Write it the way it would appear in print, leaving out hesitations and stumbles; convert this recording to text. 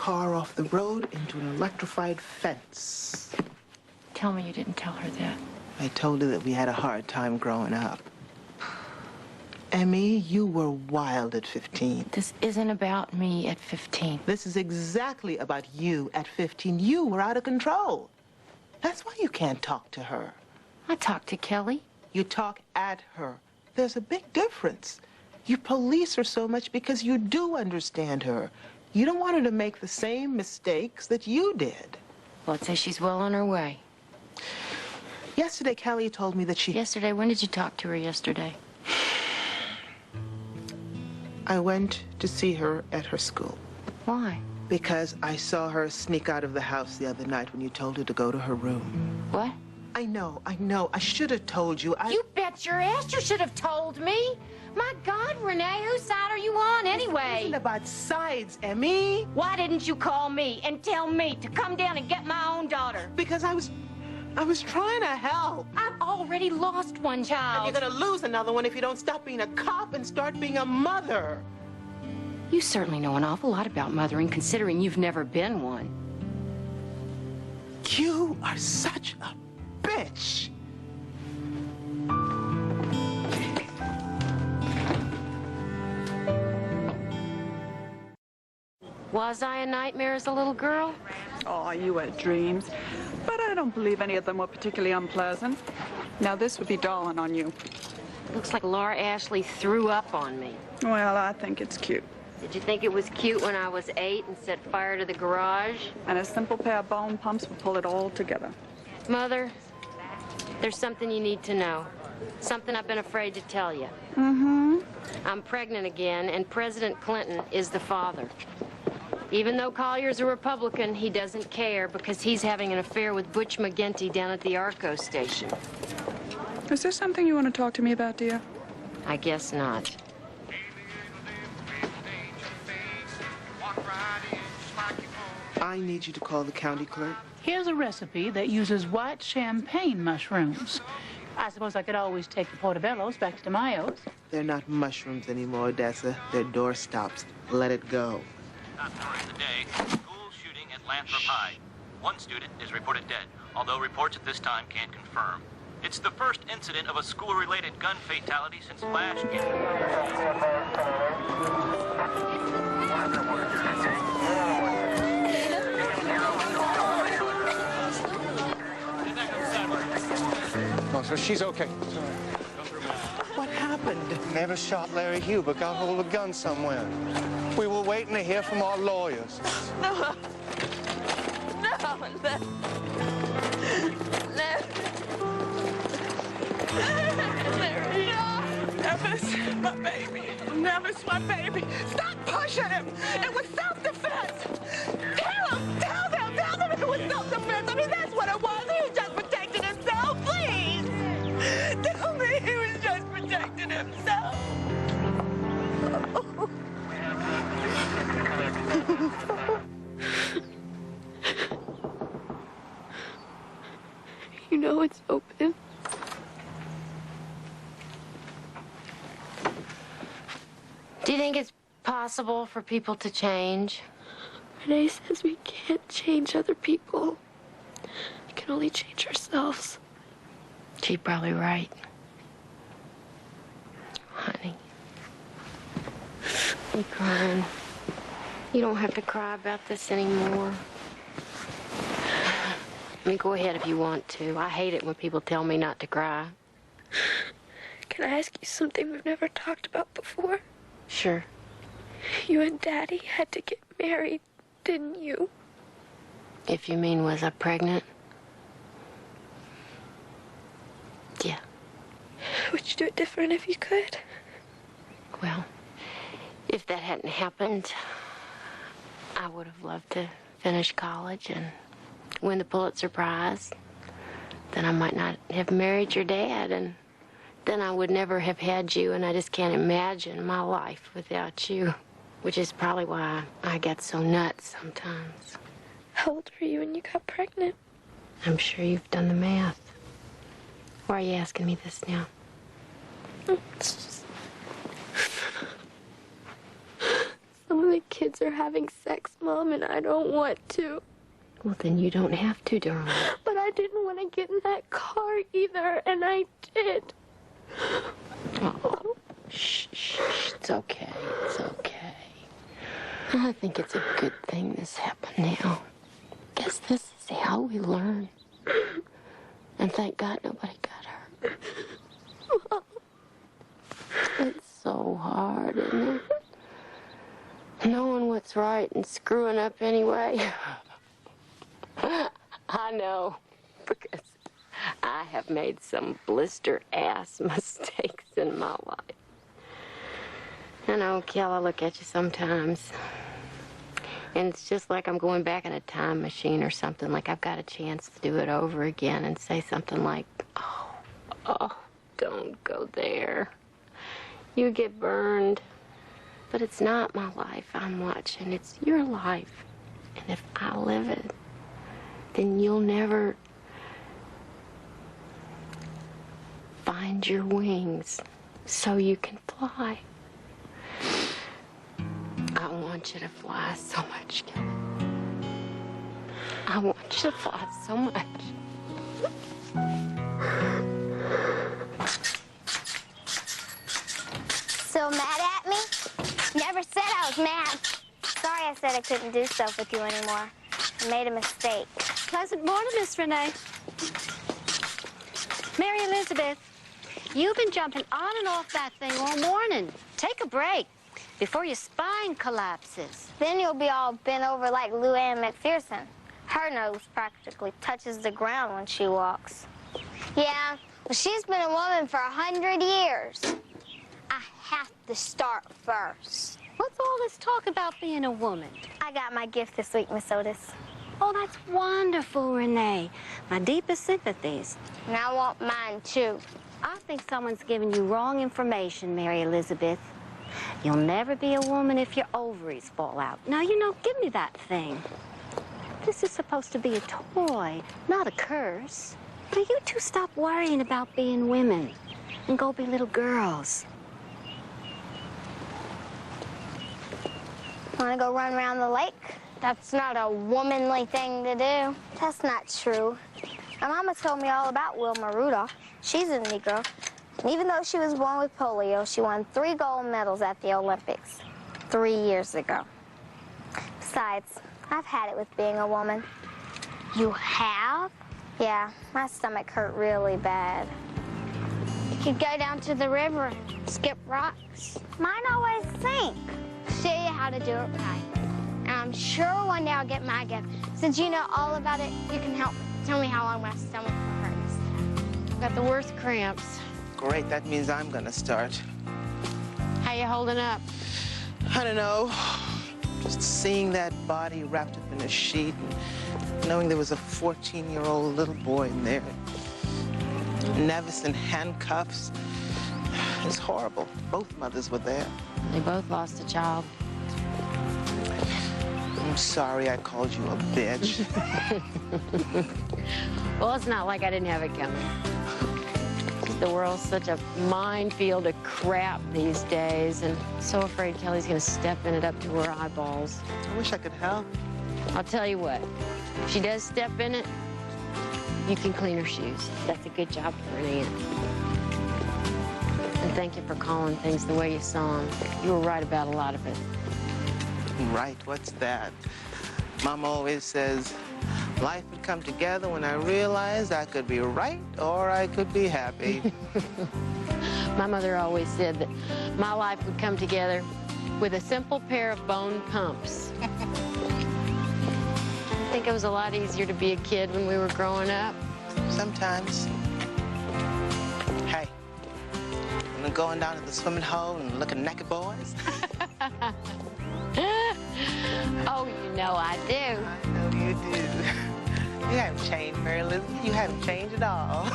car off the road into an electrified fence. Tell me you didn't tell her that. I told her that we had a hard time growing up. Emmy, you were wild at 15. This isn't about me at 15. This is exactly about you at 15. You were out of control. That's why you can't talk to her. I talked to Kelly. You talk at her. There's a big difference. You police her so much because you do understand her. You don't want her to make the same mistakes that you did. Well, I'd say she's well on her way. Yesterday, Kelly told me that she... Yesterday? When did you talk to her yesterday? I went to see her at her school. Why? Because I saw her sneak out of the house the other night when you told her to go to her room. What? I know. I should have told you. You bet your ass you should have told me. My God, Rene, whose side are you on anyway? It isn't about sides, Emmy. Why didn't you call me and tell me to come down and get my own daughter? Because I was trying to help. I've already lost one child. And you're gonna lose another one if you don't stop being a cop and start being a mother. You certainly know an awful lot about mothering, considering you've never been one. You are such a bitch. Was I a nightmare as a little girl? Oh, you had dreams. But I don't believe any of them were particularly unpleasant. Now, this would be dawning on you. Looks like Laura Ashley threw up on me. Well, I think it's cute. Did you think it was cute when I was 8 and set fire to the garage? And a simple pair of bone pumps would pull it all together. Mother, there's something you need to know. Something I've been afraid to tell you. Mm-hmm. I'm pregnant again, and President Clinton is the father. Even though Collier's a Republican, he doesn't care because he's having an affair with Butch McGinty down at the Arco station. Is there something you want to talk to me about, dear? I guess not. I need you to call the county clerk. Here's a recipe that uses white champagne mushrooms. I suppose I could always take the portobellos back to DeMayo's. They're not mushrooms anymore, Odessa. They're doorstops. Let it go. During the day, school shooting at Lathrop High. One student is reported dead, although reports at this time can't confirm. It's the first incident of a school-related gun fatality since last year. Oh, so she's okay. What happened? Never shot Larry Hugh, but got hold of a gun somewhere. We were waiting to hear from our lawyers. No. No. No. Larry. No. Nevis, my baby. Nevis, my baby. Stop pushing him. It was self-defense. Tell them it was self-defense. I mean, that's what it was. He was just protecting himself, please. Tell me he was just protecting himself. You know it's open. Do you think it's possible for people to change? Rene says we can't change other people. We can only change ourselves. She's probably right. Honey. You crying? You don't have to cry about this anymore. I mean, go ahead if you want to. I hate it when people tell me not to cry. Can I ask you something we've never talked about before? Sure. You and Daddy had to get married, didn't you? If you mean, was I pregnant? Yeah. Would you do it different if you could? Well, if that hadn't happened, I would have loved to finish college and win the Pulitzer Prize. Then I might not have married your dad, and then I would never have had you, and I just can't imagine my life without you, which is probably why I get so nuts sometimes. How old were you when you got pregnant? I'm sure you've done the math. Why are you asking me this now? It's just... Some of the my kids are having sex, Mom, and I don't want to. Well, then you don't have to, darling. But I didn't want to get in that car either, and I did. Oh, shh, shh, it's okay. It's okay. I think it's a good thing this happened now. Guess this is how we learn. And thank God nobody got hurt. It's so hard, isn't it? Knowing what's right and screwing up anyway. I know, because I have made some blister-ass mistakes in my life. I know, Kel, I look at you sometimes, and it's just like I'm going back in a time machine or something, like I've got a chance to do it over again and say something like, oh, don't go there. You get burned. But it's not my life I'm watching, it's your life. And if I live it, then you'll never find your wings so you can fly. I want you to fly so much, Kelly. I want you to fly so much. So mad at me? Never said I was mad. Sorry I said I couldn't do stuff with you anymore. I made a mistake. Pleasant morning, Miss Rene. Mary Elizabeth, you've been jumping on and off that thing all morning. Take a break before your spine collapses. Then you'll be all bent over like Lou Ann McPherson. Her nose practically touches the ground when she walks. Yeah, well, she's been a woman for 100 years. I have to start first. What's all this talk about being a woman? I got my gift this week, Miss Otis. Oh, that's wonderful, Renee. My deepest sympathies. And I want mine, too. I think someone's giving you wrong information, Mary Elizabeth. You'll never be a woman if your ovaries fall out. Now, you know, give me that thing. This is supposed to be a toy, not a curse. Now, you two stop worrying about being women and go be little girls. Want to go run around the lake? That's not a womanly thing to do. That's not true. My mama told me all about Wilma Rudolph. She's a Negro. And even though she was born with polio, she won 3 gold medals at the Olympics 3 years ago. Besides, I've had it with being a woman. You have? Yeah, my stomach hurt really bad. You could go down to the river and skip rocks. Mine always sink. Show you how to do it right. And I'm sure one day I'll get my gift. Since you know all about it, you can help tell me how long my stomach will hurt. I've got the worst cramps. Great, that means I'm gonna start. How you holding up? I don't know. Just seeing that body wrapped up in a sheet and knowing there was a 14-year-old little boy in there. Nevis in handcuffs. It's horrible. Both mothers were there. They both lost a child. I'm sorry I called you a bitch. Well, it's not like I didn't have it coming. The world's such a minefield of crap these days, and I'm so afraid Kelly's gonna step in it up to her eyeballs. I wish I could help. I'll tell you what, if she does step in it, you can clean her shoes. That's a good job for an aunt. And thank you for calling things the way you saw them. You were right about a lot of it. Right, what's that? Mom always says, life would come together when I realized I could be right or I could be happy. My mother always said that my life would come together with a simple pair of bone pumps. I think it was a lot easier to be a kid when we were growing up. Sometimes. Hey, I'm going down to the swimming hole and looking naked boys. Oh, you know I do. I know you do. You haven't changed, Mary Elizabeth. You haven't changed at all.